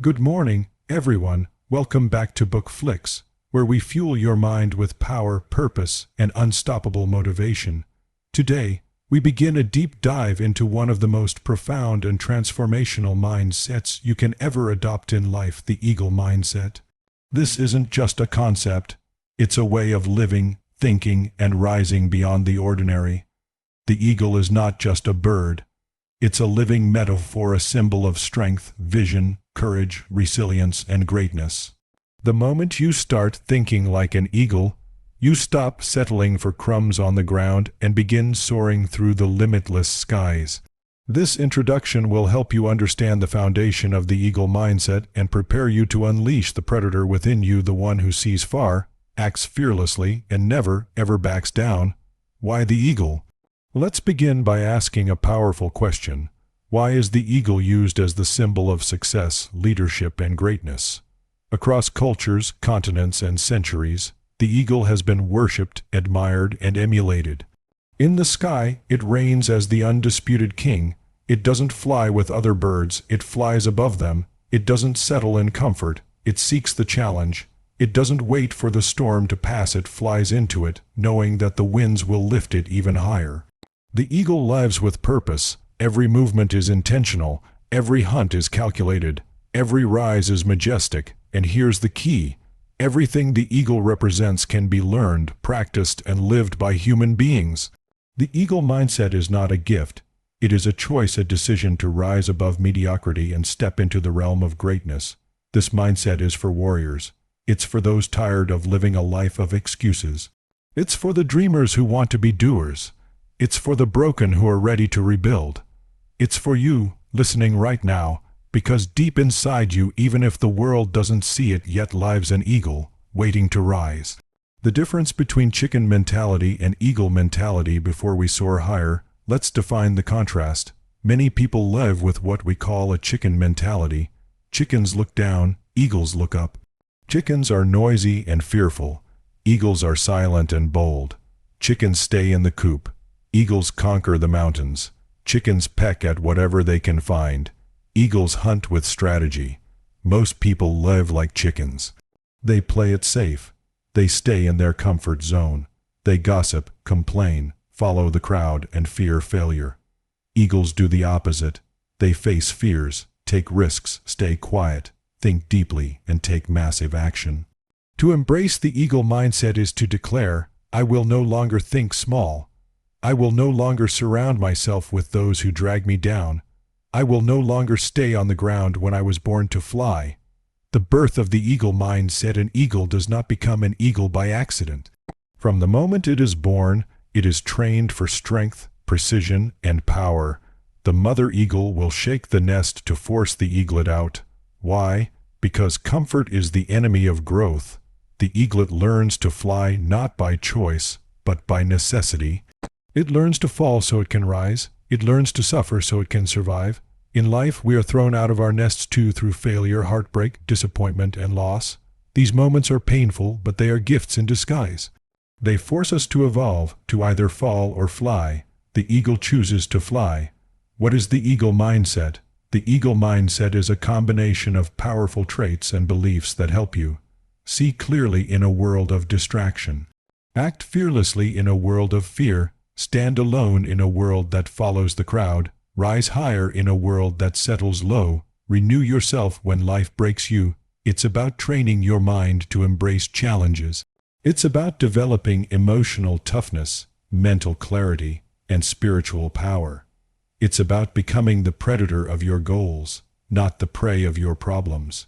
Good morning, everyone. Welcome back to Bookflix, where we fuel your mind with power, purpose, and unstoppable motivation. Today, we begin a deep dive into one of the most profound and transformational mindsets you can ever adopt in life, the eagle mindset. This isn't just a concept, it's a way of living, thinking, and rising beyond the ordinary. The eagle is not just a bird. It's a living metaphor, a symbol of strength, vision, courage, resilience, and greatness. The moment you start thinking like an eagle, you stop settling for crumbs on the ground and begin soaring through the limitless skies. This introduction will help you understand the foundation of the eagle mindset and prepare you to unleash the predator within you, the one who sees far, acts fearlessly, and never, ever backs down. Why the eagle? Let's begin by asking a powerful question. Why is the eagle used as the symbol of success, leadership, and greatness? Across cultures, continents, and centuries, the eagle has been worshipped, admired, and emulated. In the sky, it reigns as the undisputed king. It doesn't fly with other birds, it flies above them. It doesn't settle in comfort, it seeks the challenge. It doesn't wait for the storm to pass, it flies into it, knowing that the winds will lift it even higher. The eagle lives with purpose. Every movement is intentional, every hunt is calculated, every rise is majestic, and here's the key. Everything the eagle represents can be learned, practiced, and lived by human beings. The eagle mindset is not a gift. It is a choice, a decision to rise above mediocrity and step into the realm of greatness. This mindset is for warriors. It's for those tired of living a life of excuses. It's for the dreamers who want to be doers. It's for the broken who are ready to rebuild. It's for you, listening right now, because deep inside you, even if the world doesn't see it yet, lives an eagle, waiting to rise. The difference between chicken mentality and eagle mentality. Before we soar higher, let's define the contrast. Many people live with what we call a chicken mentality. Chickens look down, eagles look up. Chickens are noisy and fearful. Eagles are silent and bold. Chickens stay in the coop. Eagles conquer the mountains. Chickens peck at whatever they can find. Eagles hunt with strategy. Most people live like chickens. They play it safe. They stay in their comfort zone. They gossip, complain, follow the crowd, and fear failure. Eagles do the opposite. They face fears, take risks, stay quiet, think deeply, and take massive action. To embrace the eagle mindset is to declare, I will no longer think small. I will no longer surround myself with those who drag me down. I will no longer stay on the ground when I was born to fly. The birth of the eagle mindset. An eagle does not become an eagle by accident. From the moment it is born, it is trained for strength, precision, and power. The mother eagle will shake the nest to force the eaglet out. Why? Because comfort is the enemy of growth. The eaglet learns to fly not by choice, but by necessity. It learns to fall so it can rise. It learns to suffer so it can survive. In life, we are thrown out of our nests too, through failure, heartbreak, disappointment, and loss. These moments are painful, but they are gifts in disguise. They force us to evolve, to either fall or fly. The eagle chooses to fly. What is the eagle mindset? The eagle mindset is a combination of powerful traits and beliefs that help you see clearly in a world of distraction, act fearlessly in a world of fear, stand alone in a world that follows the crowd, rise higher in a world that settles low, renew yourself when life breaks you. It's about training your mind to embrace challenges. It's about developing emotional toughness, mental clarity, and spiritual power. It's about becoming the predator of your goals, not the prey of your problems.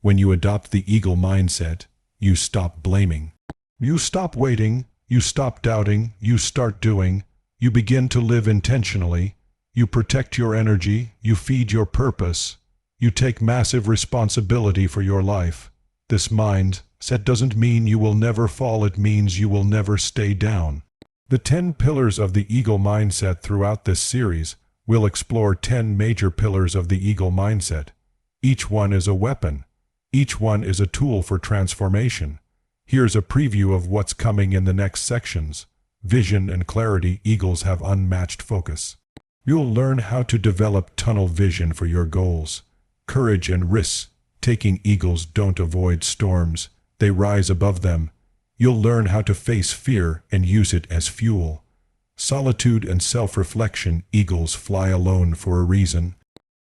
When you adopt the eagle mindset, you stop blaming. You stop waiting. You stop doubting, you start doing, you begin to live intentionally, you protect your energy, you feed your purpose, you take massive responsibility for your life. This mindset doesn't mean you will never fall, it means you will never stay down. The 10 pillars of the eagle mindset. Throughout this series, we'll explore 10 major pillars of the eagle mindset. Each one is a weapon. Each one is a tool for transformation. Here's a preview of what's coming in the next sections. Vision and clarity. Eagles have unmatched focus. You'll learn how to develop tunnel vision for your goals. Courage and risks. Risk-taking eagles don't avoid storms, they rise above them. You'll learn how to face fear and use it as fuel. Solitude and self-reflection, eagles fly alone for a reason.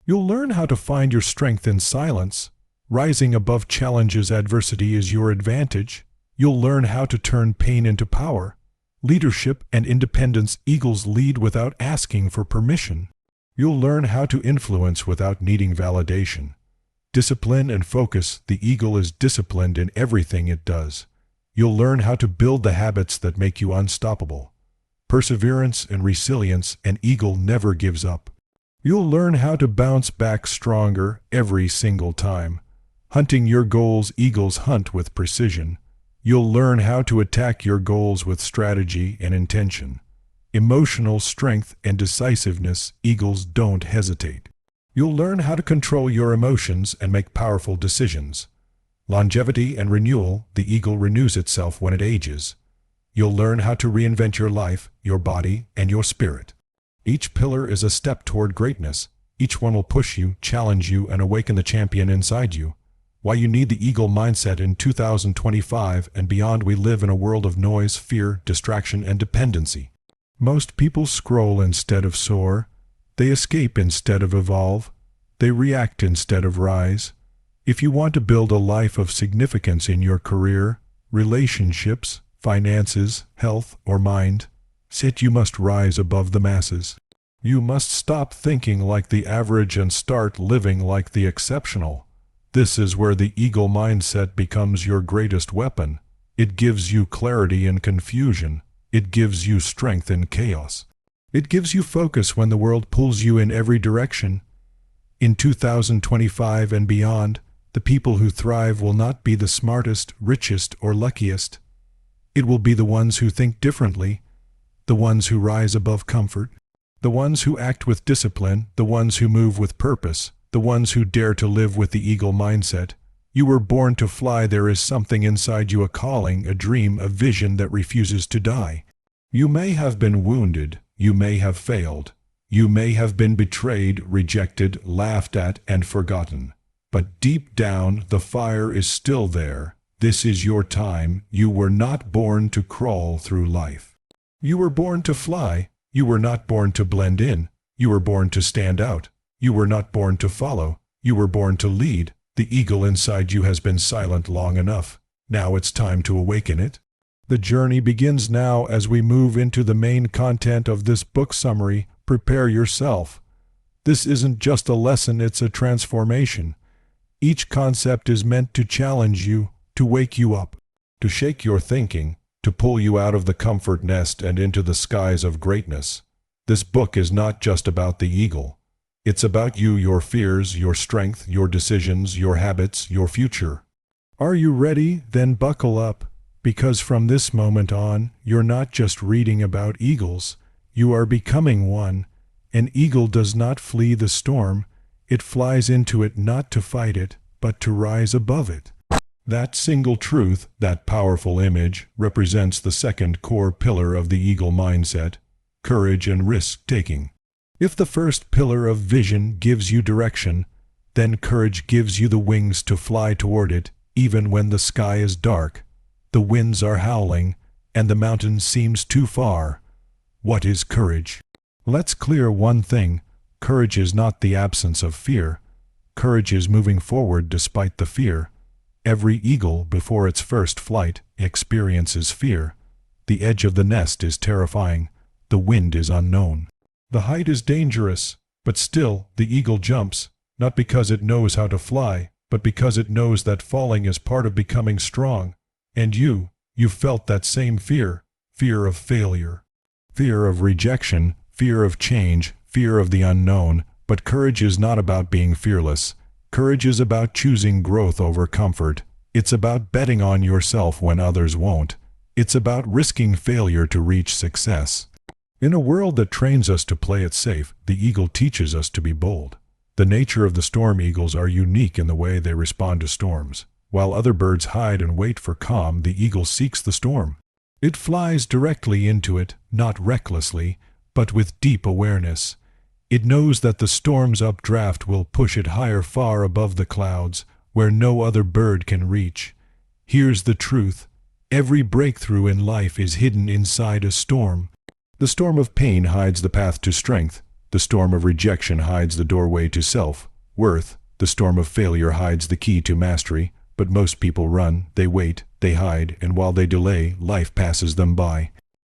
You'll learn how to find your strength in silence. Rising above challenges, adversity is your advantage. You'll learn how to turn pain into power. Leadership and independence, eagles lead without asking for permission. You'll learn how to influence without needing validation. Discipline and focus, the eagle is disciplined in everything it does. You'll learn how to build the habits that make you unstoppable. Perseverance and resilience, an eagle never gives up. You'll learn how to bounce back stronger every single time. Hunting your goals, eagles hunt with precision. You'll learn how to attack your goals with strategy and intention. Emotional strength and decisiveness, eagles don't hesitate. You'll learn how to control your emotions and make powerful decisions. Longevity and renewal, the eagle renews itself when it ages. You'll learn how to reinvent your life, your body, and your spirit. Each pillar is a step toward greatness. Each one will push you, challenge you, and awaken the champion inside you. Why you need the eagle mindset in 2025 and beyond. We live in a world of noise, fear, distraction, and dependency. Most people scroll instead of soar. They escape instead of evolve. They react instead of rise. If you want to build a life of significance in your career, relationships, finances, health, or mind, you must rise above the masses. You must stop thinking like the average and start living like the exceptional. This is where the eagle mindset becomes your greatest weapon. It gives you clarity in confusion. It gives you strength in chaos. It gives you focus when the world pulls you in every direction. In 2025 and beyond, the people who thrive will not be the smartest, richest, or luckiest. It will be the ones who think differently, the ones who rise above comfort, the ones who act with discipline, the ones who move with purpose, the ones who dare to live with the eagle mindset. You were born to fly. There is something inside you, a calling, a dream, a vision that refuses to die. You may have been wounded. You may have failed. You may have been betrayed, rejected, laughed at, and forgotten. But deep down, the fire is still there. This is your time. You were not born to crawl through life. You were born to fly. You were not born to blend in. You were born to stand out. You were not born to follow. You were born to lead. The eagle inside you has been silent long enough. Now it's time to awaken it. The journey begins now as we move into the main content of this book summary. Prepare yourself. This isn't just a lesson, it's a transformation. Each concept is meant to challenge you, to wake you up, to shake your thinking, to pull you out of the comfort nest and into the skies of greatness. This book is not just about the eagle. It's about you, your fears, your strength, your decisions, your habits, your future. Are you ready? Then buckle up, because from this moment on, you're not just reading about eagles, you are becoming one. An eagle does not flee the storm, it flies into it not to fight it, but to rise above it. That single truth, that powerful image, represents the second core pillar of the eagle mindset: courage and risk-taking. If the first pillar of vision gives you direction, then courage gives you the wings to fly toward it, even when the sky is dark, the winds are howling, and the mountain seems too far. What is courage? Let's clear one thing. Courage is not the absence of fear. Courage is moving forward despite the fear. Every eagle, before its first flight, experiences fear. The edge of the nest is terrifying. The wind is unknown. The height is dangerous, but still the eagle jumps, not because it knows how to fly, but because it knows that falling is part of becoming strong. And you felt that same fear, fear of failure, fear of rejection, fear of change, fear of the unknown. But courage is not about being fearless. Courage is about choosing growth over comfort. It's about betting on yourself when others won't. It's about risking failure to reach success. In a world that trains us to play it safe, the eagle teaches us to be bold. The nature of the storm eagles are unique in the way they respond to storms. While other birds hide and wait for calm, the eagle seeks the storm. It flies directly into it, not recklessly, but with deep awareness. It knows that the storm's updraft will push it higher, far above the clouds, where no other bird can reach. Here's the truth. Every breakthrough in life is hidden inside a storm. The storm of pain hides the path to strength. The storm of rejection hides the doorway to self-worth. The storm of failure hides the key to mastery. But most people run, they wait, they hide, and while they delay, life passes them by.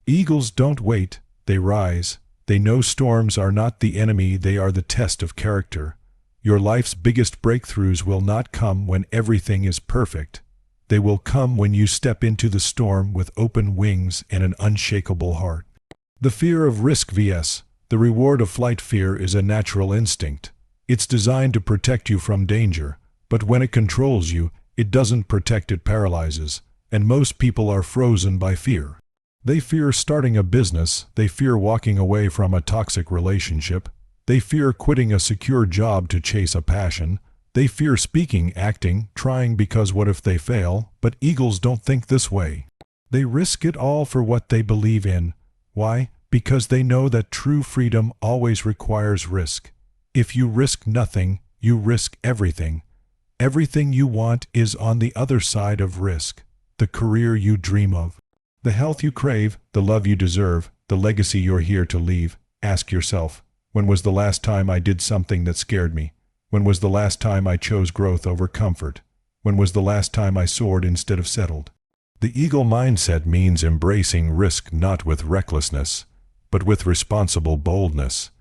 Eagles don't wait, they rise. They know storms are not the enemy, they are the test of character. Your life's biggest breakthroughs will not come when everything is perfect. They will come when you step into the storm with open wings and an unshakable heart. The fear of risk vs. the reward of flight. Fear is a natural instinct. It's designed to protect you from danger, but when it controls you, it doesn't protect, it paralyzes, and most people are frozen by fear. They fear starting a business, they fear walking away from a toxic relationship, they fear quitting a secure job to chase a passion, they fear speaking, acting, trying because what if they fail? But eagles don't think this way. They risk it all for what they believe in. Why? Because they know that true freedom always requires risk. If you risk nothing, you risk everything. Everything you want is on the other side of risk. The career you dream of, the health you crave, the love you deserve, the legacy you're here to leave. Ask yourself, when was the last time I did something that scared me? When was the last time I chose growth over comfort? When was the last time I soared instead of settled? The eagle mindset means embracing risk not with recklessness, but with responsible boldness.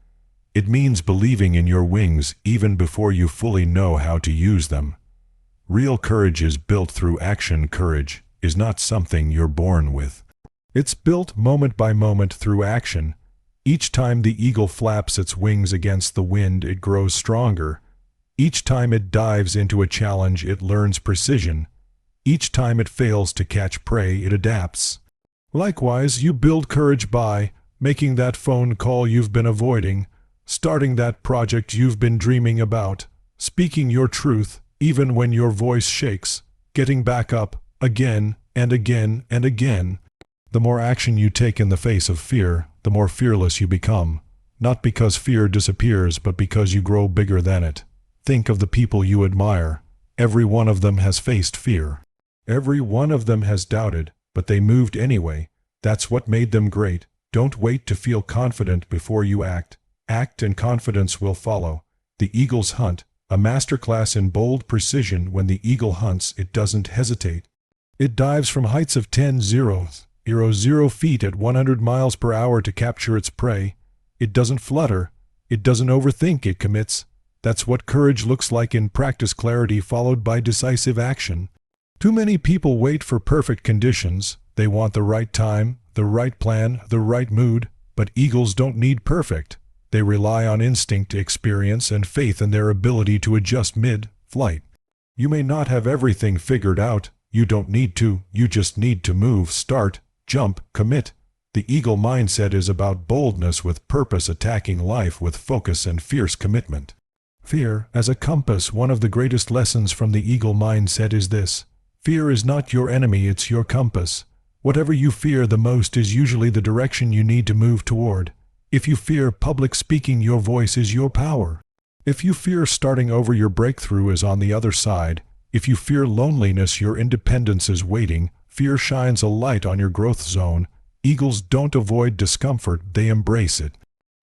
It means believing in your wings even before you fully know how to use them. Real courage is built through action. Courage is not something you're born with. It's built moment by moment through action. Each time the eagle flaps its wings against the wind, it grows stronger. Each time it dives into a challenge, it learns precision. Each time it fails to catch prey, it adapts. Likewise, you build courage by making that phone call you've been avoiding, starting that project you've been dreaming about, speaking your truth even when your voice shakes, getting back up again and again and again. The more action you take in the face of fear, the more fearless you become, not because fear disappears, but because you grow bigger than it. Think of the people you admire. Every one of them has faced fear. Every one of them has doubted, but they moved anyway. That's what made them great. Don't wait to feel confident before you act. Act and confidence will follow. The eagle's hunt, a masterclass in bold precision. When the eagle hunts, it doesn't hesitate. It dives from heights of 10,000 feet at 100 miles per hour to capture its prey. It doesn't flutter. It doesn't overthink, it commits. That's what courage looks like in practice. Clarity followed by decisive action. Too many people wait for perfect conditions. They want the right time, the right plan, the right mood. But eagles don't need perfect. They rely on instinct, experience, and faith in their ability to adjust mid-flight. You may not have everything figured out. You don't need to. You just need to move, start, jump, commit. The eagle mindset is about boldness with purpose, attacking life with focus and fierce commitment. Fear as a compass. One of the greatest lessons from the eagle mindset is this: fear is not your enemy, it's your compass. Whatever you fear the most is usually the direction you need to move toward. If you fear public speaking, your voice is your power. If you fear starting over, your breakthrough is on the other side. If you fear loneliness, your independence is waiting. Fear shines a light on your growth zone. Eagles don't avoid discomfort, they embrace it.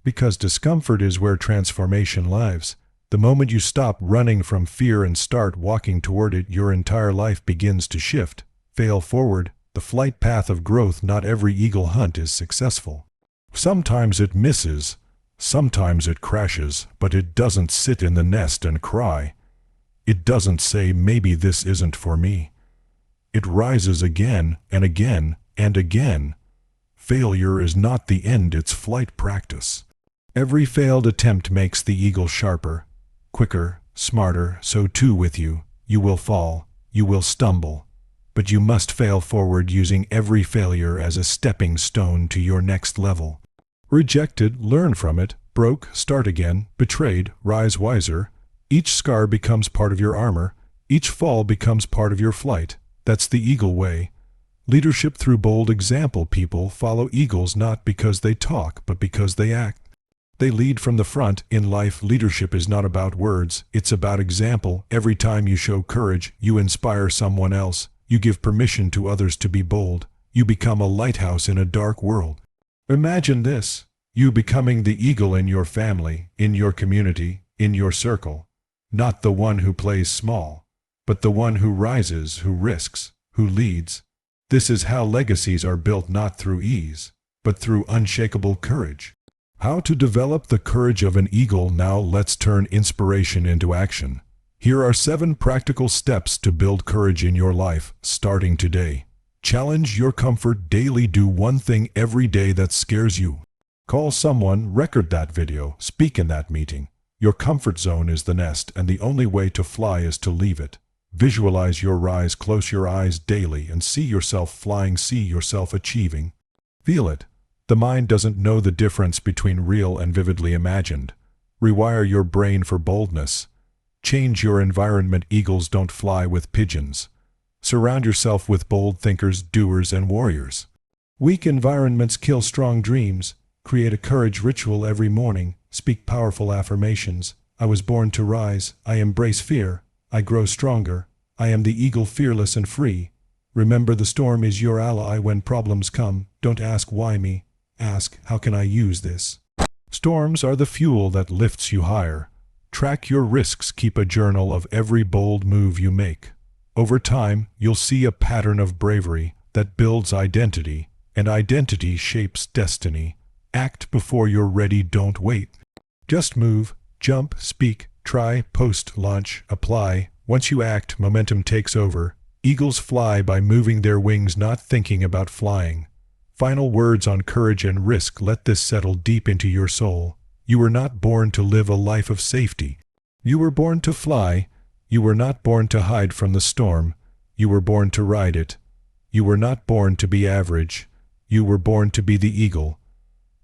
Because discomfort is where transformation lives. The moment you stop running from fear and start walking toward it, your entire life begins to shift. Fail forward, the flight path of growth. Not every eagle hunt is successful. Sometimes it misses, sometimes it crashes, but it doesn't sit in the nest and cry. It doesn't say, maybe this isn't for me. It rises again and again and again. Failure is not the end, it's flight practice. Every failed attempt makes the eagle sharper, quicker, smarter. So too with you. You will fall, you will stumble, but you must fail forward, using every failure as a stepping stone to your next level. Rejected, learn from it. Broke, start again. Betrayed, rise wiser. Each scar becomes part of your armor. Each fall becomes part of your flight. That's the eagle way. Leadership through bold example. People follow eagles not because they talk, but because they act. They lead from the front. In life, leadership is not about words, it's about example. Every time you show courage, you inspire someone else. You give permission to others to be bold. You become a lighthouse in a dark world. Imagine this: you becoming the eagle in your family, in your community, in your circle. Not the one who plays small, but the one who rises, who risks, who leads. This is how legacies are built, not through ease, but through unshakable courage. How to develop the courage of an eagle. Now let's turn inspiration into action. Here are 7 practical steps to build courage in your life, starting today. Challenge your comfort daily. Do one thing every day that scares you. Call someone, record that video, speak in that meeting. Your comfort zone is the nest, and the only way to fly is to leave it. Visualize your rise. Close your eyes daily and see yourself flying. See yourself achieving. Feel it. The mind doesn't know the difference between real and vividly imagined. Rewire your brain for boldness. Change your environment. Eagles don't fly with pigeons. Surround yourself with bold thinkers, doers, and warriors. Weak environments kill strong dreams. Create a courage ritual every morning. Speak powerful affirmations. I was born to rise. I embrace fear. I grow stronger. I am the eagle, fearless and free. Remember, the storm is your ally when problems come. Don't ask why me. Ask, how can I use this? Storms are the fuel that lifts you higher. Track your risks. Keep a journal of every bold move you make. Over time, you'll see a pattern of bravery that builds identity, and identity shapes destiny. Act before you're ready. Don't wait. Just move, jump, speak, try, post, launch, apply. Once you act, momentum takes over. Eagles fly by moving their wings, not thinking about flying. Final words on courage and risk. Let this settle deep into your soul. You were not born to live a life of safety. You were born to fly. You were not born to hide from the storm. You were born to ride it. You were not born to be average. You were born to be the eagle.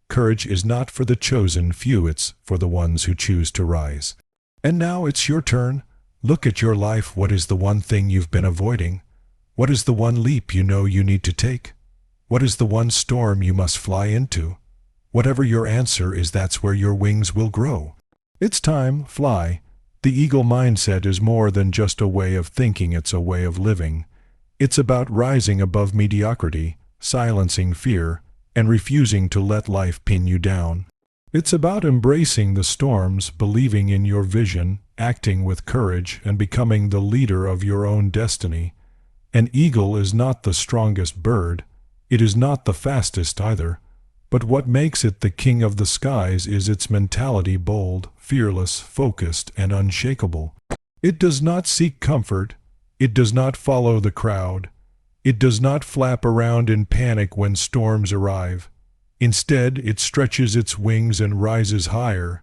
Courage is not for the chosen few, it's for the ones who choose to rise. And now it's your turn. Look at your life. What is the one thing you've been avoiding? What is the one leap you know you need to take? What is the one storm you must fly into? Whatever your answer is, that's where your wings will grow. It's time, fly. The eagle mindset is more than just a way of thinking, it's a way of living. It's about rising above mediocrity, silencing fear, and refusing to let life pin you down. It's about embracing the storms, believing in your vision, acting with courage, and becoming the leader of your own destiny. An eagle is not the strongest bird. It is not the fastest either. But what makes it the king of the skies is its mentality: bold, fearless, focused, and unshakable. It does not seek comfort. It does not follow the crowd. It does not flap around in panic when storms arrive. Instead, it stretches its wings and rises higher,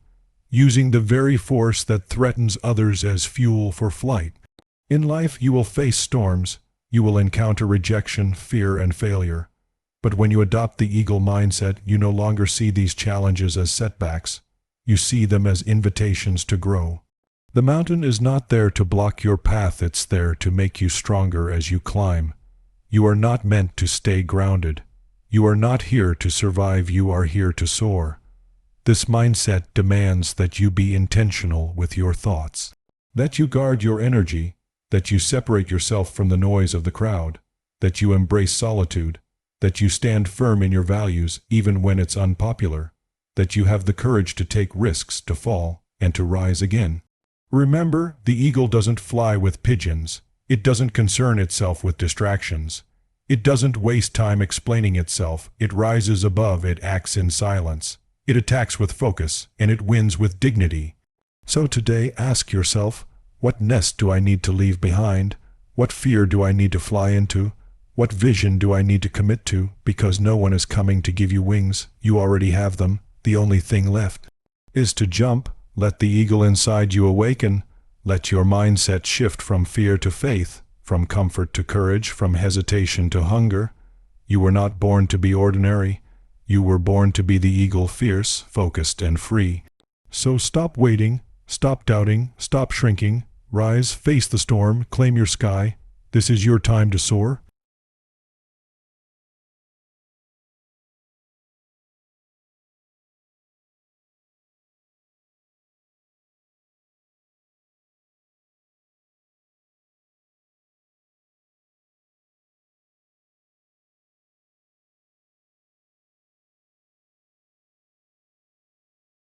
using the very force that threatens others as fuel for flight. In life, you will face storms. You will encounter rejection, fear, and failure. But when you adopt the eagle mindset, you no longer see these challenges as setbacks. You see them as invitations to grow. The mountain is not there to block your path, it's there to make you stronger as you climb. You are not meant to stay grounded. You are not here to survive, you are here to soar. This mindset demands that you be intentional with your thoughts, that you guard your energy, that you separate yourself from the noise of the crowd, that you embrace solitude, that you stand firm in your values even when it's unpopular, that you have the courage to take risks, to fall, and to rise again. Remember, the eagle doesn't fly with pigeons. It doesn't concern itself with distractions. It doesn't waste time explaining itself. It rises above, it acts in silence. It attacks with focus, and it wins with dignity. So today, ask yourself, what nest do I need to leave behind? What fear do I need to fly into? What vision do I need to commit to? Because no one is coming to give you wings. You already have them. The only thing left is to jump. Let the eagle inside you awaken. Let your mindset shift from fear to faith, from comfort to courage, from hesitation to hunger. You were not born to be ordinary. You were born to be the eagle, fierce, focused, and free. So stop waiting, stop doubting, stop shrinking. Rise, face the storm, claim your sky. This is your time to soar.